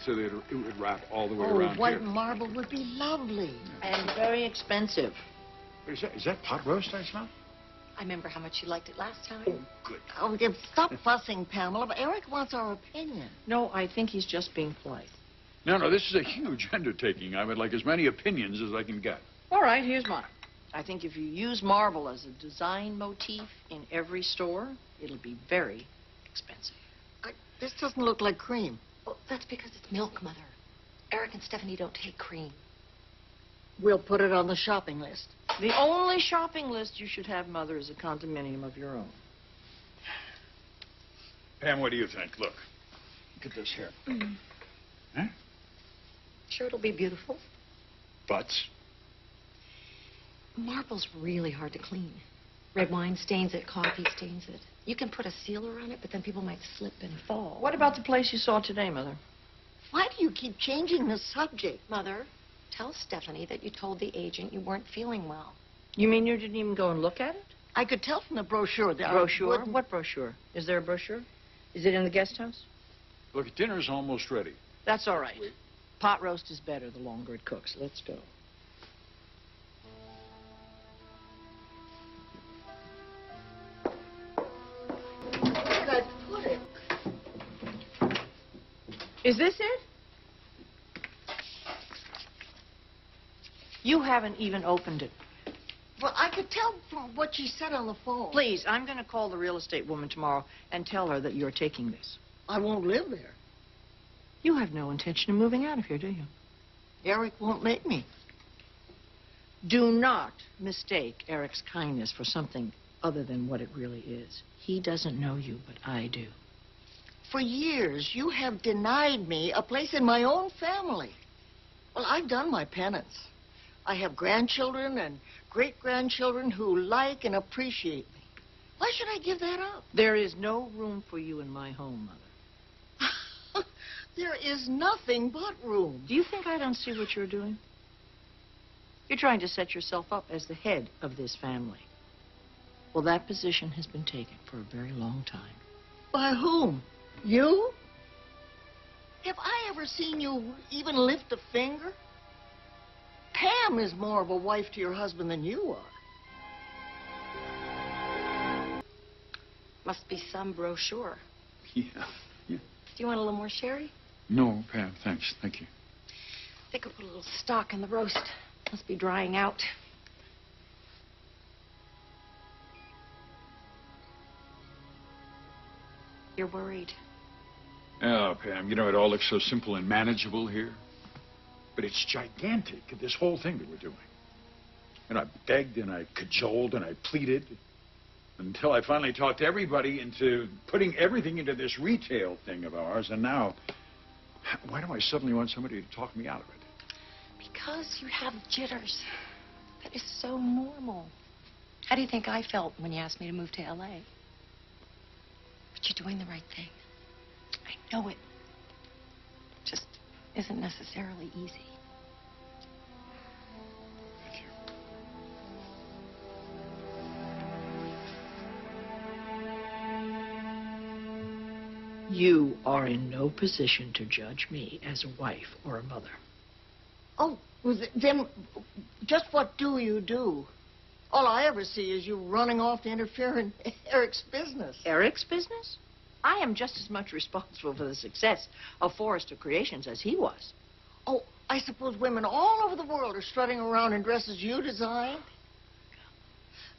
So that it would wrap all the way Oh, around white here. marble would be lovely. And very expensive. Is that pot roast I smell? I remember how much you liked it last time. Oh, good. Oh, stop fussing, Pamela. But Eric wants our opinion. No, I think he's just being polite. No, this is a huge undertaking. I would like as many opinions as I can get. All right, here's mine. I think if you use marble as a design motif in every store, it'll be very expensive. This doesn't look like cream. Well, that's because it's milk, Mother. Eric and Stephanie don't take cream. We'll put it on the shopping list. The only shopping list you should have, Mother, is a condominium of your own. Pam, what do you think? Look at this here. Huh? Sure, it'll be beautiful. But Marble's really hard to clean. Red wine stains it, coffee stains it. You can put a sealer on it, but then people might slip and fall. What about the place you saw today, Mother? Why do you keep changing the subject? Mother, tell Stephanie that you told the agent you weren't feeling well. You mean you didn't even go and look at it? I could tell from the brochure that Brochure? What brochure? Is there a brochure? Is it in the guest house? look, dinner's almost ready. That's all right. Pot roast is better the longer it cooks. Let's go. Where did I put it? Is this it? You haven't even opened it. Well, I could tell from what she said on the phone. Please, I'm going to call the real estate woman tomorrow and tell her that you're taking this. I won't live there. You have no intention of moving out of here, do you? Eric won't let me. Do not mistake Eric's kindness for something other than what it really is. He doesn't know you, but I do. For years, you have denied me a place in my own family. Well, I've done my penance. I have grandchildren and great-grandchildren who like and appreciate me. Why should I give that up? There is no room for you in my home, Mother. There is nothing but room. Do you think I don't see what you're doing? You're trying to set yourself up as the head of this family. Well, that position has been taken for a very long time. By whom? You? Have I ever seen you even lift a finger? Pam is more of a wife to your husband than you are. Must be some brochure. Yeah. Do you want a little more sherry? No, Pam, thanks. Thank you. They could put a little stock in the roast. Must be drying out. You're worried. Oh, Pam, it all looks so simple and manageable here. But it's gigantic, this whole thing that we're doing. And I begged and I cajoled and I pleaded until I finally talked everybody into putting everything into this retail thing of ours. And now, why do I suddenly want somebody to talk me out of it? Because you have jitters. That is so normal. How do you think I felt when you asked me to move to L.A.? But you're doing the right thing. I know it. Just isn't necessarily easy. Thank you. You are in no position to judge me as a wife or a mother. Oh, well, then just what do you do? All I ever see is you running off to interfere in Eric's business. Eric's business? I am just as much responsible for the success of Forrester Creations as he was. Oh, I suppose women all over the world are strutting around in dresses you designed?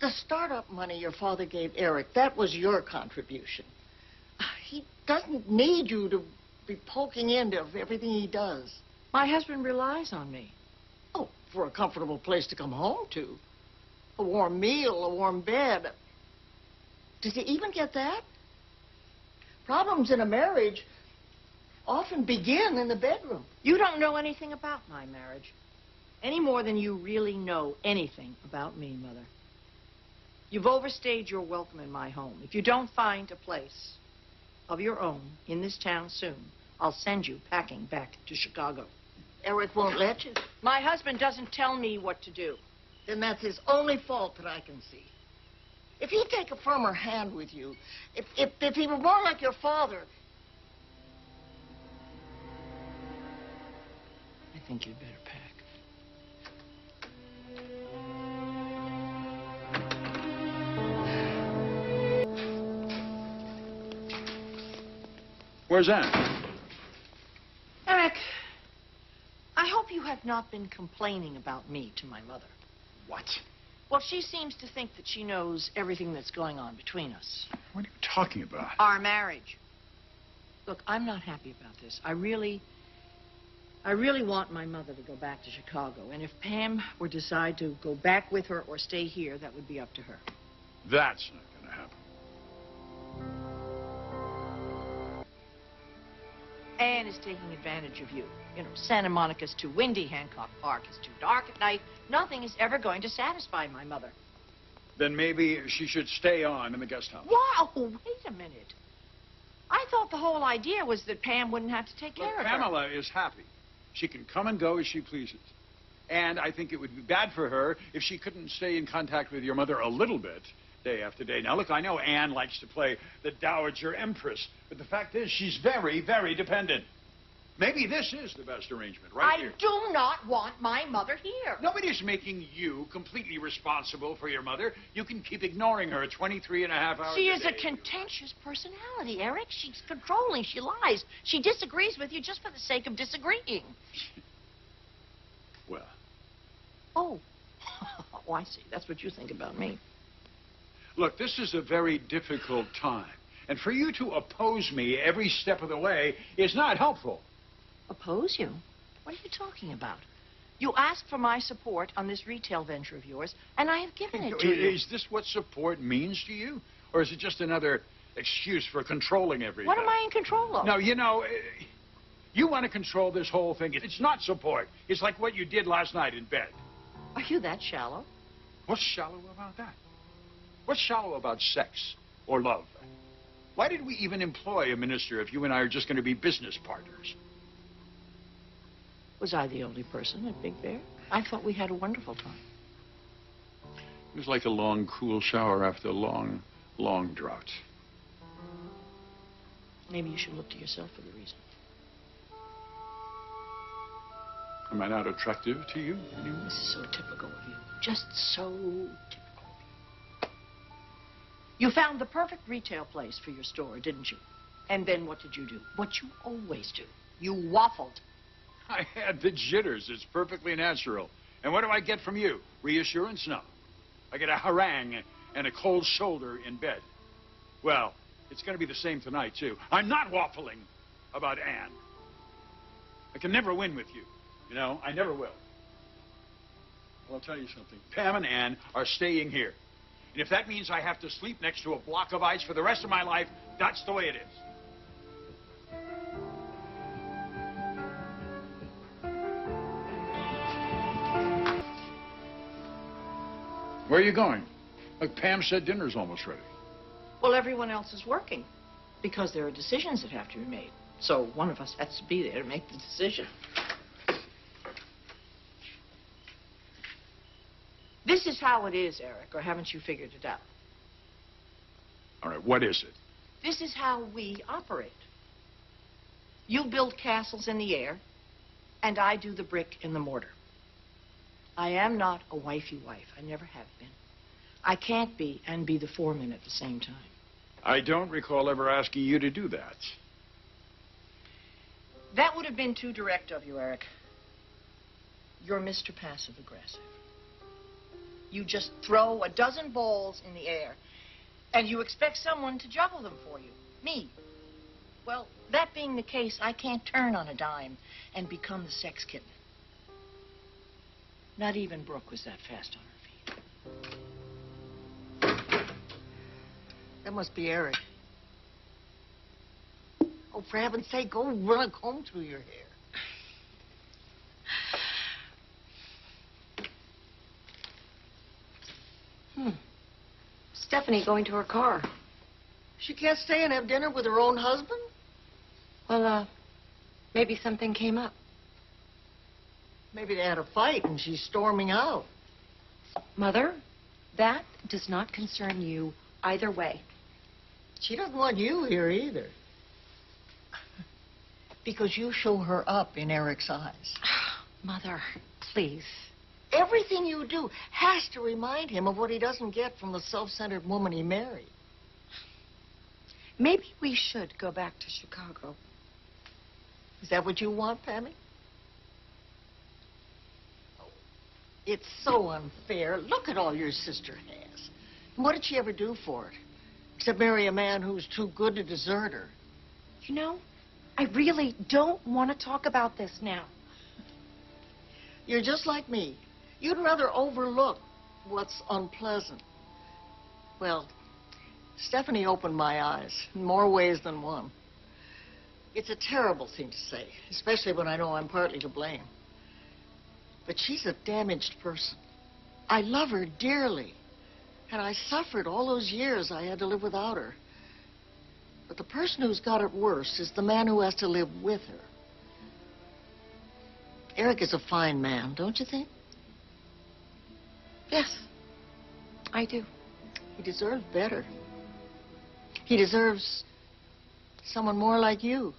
The startup money your father gave Eric, that was your contribution. He doesn't need you to be poking into everything he does. My husband relies on me. Oh, for a comfortable place to come home to. A warm meal, a warm bed. Does he even get that? Problems in a marriage often begin in the bedroom. You don't know anything about my marriage, any more than you really know anything about me, Mother. You've overstayed your welcome in my home. If you don't find a place of your own in this town soon, I'll send you packing back to Chicago. Eric won't let you. My husband doesn't tell me what to do. Then that's his only fault that I can see. If he'd take a firmer hand with you, if he were more like your father... think you'd better pack. Where's Anne? Eric, I hope you have not been complaining about me to my mother. What? Well, she seems to think that she knows everything that's going on between us. What are you talking about? Our marriage. Look, I'm not happy about this. I really want my mother to go back to Chicago. And if Pam were to decide to go back with her or stay here, that would be up to her. That's not going to happen. Anne is taking advantage of you. You know, Santa Monica's too windy, Hancock Park is too dark at night. Nothing is ever going to satisfy my mother. Then maybe she should stay on in the guest house. Wow, wait a minute. I thought the whole idea was that Pam wouldn't have to take care of her. Pamela is happy. She can come and go as she pleases. And I think it would be bad for her if she couldn't stay in contact with your mother a little bit, day after day. Now, look, I know Anne likes to play the Dowager Empress, but the fact is she's very, very dependent. Maybe this is the best arrangement, right here. I do not want my mother here. Nobody's making you completely responsible for your mother. You can keep ignoring her 23 and a half hours She a is day. a contentious personality, Eric. She's controlling. She lies. She disagrees with you just for the sake of disagreeing. Well, Oh. Oh, I see. That's what you think about me. look, this is a very difficult time. And for you to oppose me every step of the way is not helpful. Oppose you? What are you talking about? You asked for my support on this retail venture of yours, and I have given it to you. Is this what support means to you? Or is it just another excuse for controlling everything? What am I in control of? No, you know, you want to control this whole thing. It's not support. It's like what you did last night in bed. Are you that shallow? What's shallow about that? What's shallow about sex or love? Why did we even employ a minister if you and I are just going to be business partners? Was I the only person at Big Bear? I thought we had a wonderful time. It was like a long, cool shower after a long, long drought. Maybe you should look to yourself for the reason. Am I not attractive to you anymore? This is so typical of you. Just so typical of you. You found the perfect retail place for your store, didn't you? And then what did you do? What you always do. You waffled. I had the jitters. It's perfectly natural. And what do I get from you? Reassurance? No. I get a harangue and a cold shoulder in bed. Well, it's going to be the same tonight, too. I'm not waffling about Anne. I can never win with you. You know, I never will. Well, I'll tell you something. Pam and Anne are staying here. And if that means I have to sleep next to a block of ice for the rest of my life, that's the way it is. Where are you going? Like Pam said, dinner's almost ready. Well, everyone else is working because there are decisions that have to be made. So one of us has to be there to make the decision. This is how it is, Eric, or haven't you figured it out? All right, what is it? This is how we operate. You build castles in the air, and I do the brick and the mortar. I am not a wifey wife. I never have been. I can't be and be the foreman at the same time. I don't recall ever asking you to do that. That would have been too direct of you, Eric. You're Mr. Passive Aggressive. You just throw a dozen balls in the air, and you expect someone to juggle them for you. Me. Well, that being the case, I can't turn on a dime and become the sex kitten. Not even Brooke was that fast on her feet. That must be Eric. Oh, for heaven's sake, go run a comb through your hair. Stephanie going to her car. She can't stay and have dinner with her own husband? Well, maybe something came up. Maybe they had a fight and she's storming out. Mother, that does not concern you either way. She doesn't want you here either. Because you show her up in Eric's eyes. Mother, please. Everything you do has to remind him of what he doesn't get from the self-centered woman he married. Maybe we should go back to Chicago. Is that what you want, Pammy? It's so unfair. Look at all your sister has. What did she ever do for it? Except marry a man who's too good to desert her. You know, I really don't want to talk about this now. You're just like me. You'd rather overlook what's unpleasant. Well, Stephanie opened my eyes in more ways than one. It's a terrible thing to say, especially when I know I'm partly to blame. But she's a damaged person. I love her dearly. And I suffered all those years I had to live without her. But the person who's got it worse is the man who has to live with her. Eric is a fine man, don't you think? Yes, I do. He deserves better. He deserves someone more like you.